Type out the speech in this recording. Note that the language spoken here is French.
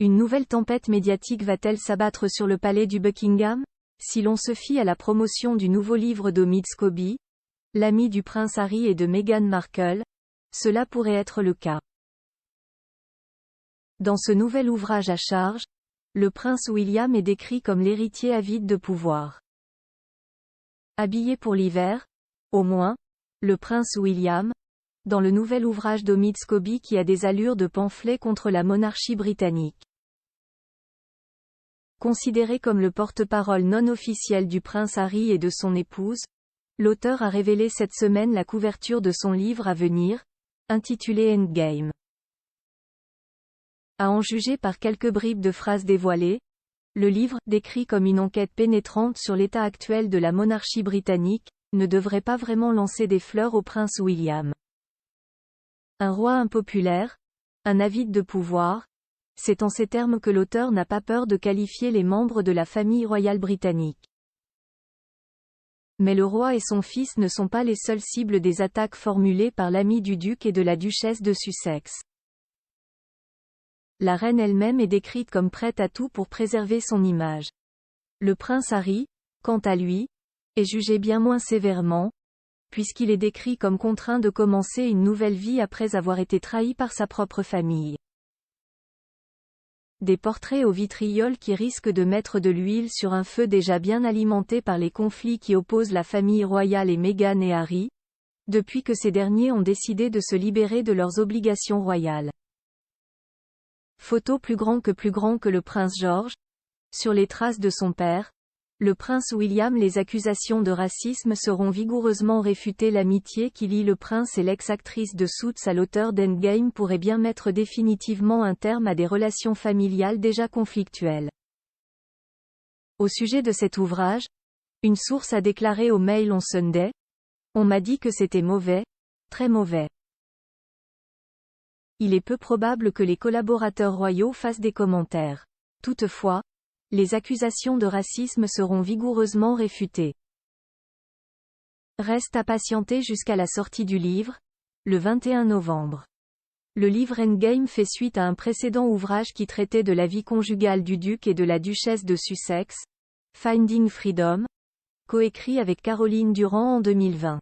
Une nouvelle tempête médiatique va-t-elle s'abattre sur le palais du Buckingham? Si l'on se fie à la promotion du nouveau livre d'Omid Scobie, l'ami du prince Harry et de Meghan Markle, cela pourrait être le cas. Dans ce nouvel ouvrage à charge, le prince William est décrit comme l'héritier avide de pouvoir. Habillé pour l'hiver, au moins, le prince William, dans le nouvel ouvrage d'Omid Scobie qui a des allures de pamphlet contre la monarchie britannique. Considéré comme le porte-parole non officiel du prince Harry et de son épouse, l'auteur a révélé cette semaine la couverture de son livre à venir, intitulé Endgame. À en juger par quelques bribes de phrases dévoilées, le livre, décrit comme une enquête pénétrante sur l'état actuel de la monarchie britannique, ne devrait pas vraiment lancer des fleurs au prince William. Un roi impopulaire, un avide de pouvoir, c'est en ces termes que l'auteur n'a pas peur de qualifier les membres de la famille royale britannique. Mais le roi et son fils ne sont pas les seules cibles des attaques formulées par l'ami du duc et de la duchesse de Sussex. La reine elle-même est décrite comme prête à tout pour préserver son image. Le prince Harry, quant à lui, est jugé bien moins sévèrement, puisqu'il est décrit comme contraint de commencer une nouvelle vie après avoir été trahi par sa propre famille. Des portraits au vitriol qui risquent de mettre de l'huile sur un feu déjà bien alimenté par les conflits qui opposent la famille royale et Meghan et Harry, depuis que ces derniers ont décidé de se libérer de leurs obligations royales. Photo plus grand que le prince George. Sur les traces de son père, le prince William. Les accusations de racisme seront vigoureusement réfutées. L'amitié qui lie le prince et l'ex-actrice de Suits à l'auteur d'Endgame pourrait bien mettre définitivement un terme à des relations familiales déjà conflictuelles. Au sujet de cet ouvrage, une source a déclaré au Mail on Sunday: « On m'a dit que c'était mauvais, très mauvais. Il est peu probable que les collaborateurs royaux fassent des commentaires. Toutefois, les accusations de racisme seront vigoureusement réfutées. Reste à patienter jusqu'à la sortie du livre, le 21 novembre. Le livre Endgame fait suite à un précédent ouvrage qui traitait de la vie conjugale du duc et de la duchesse de Sussex, Finding Freedom, coécrit avec Caroline Durand en 2020.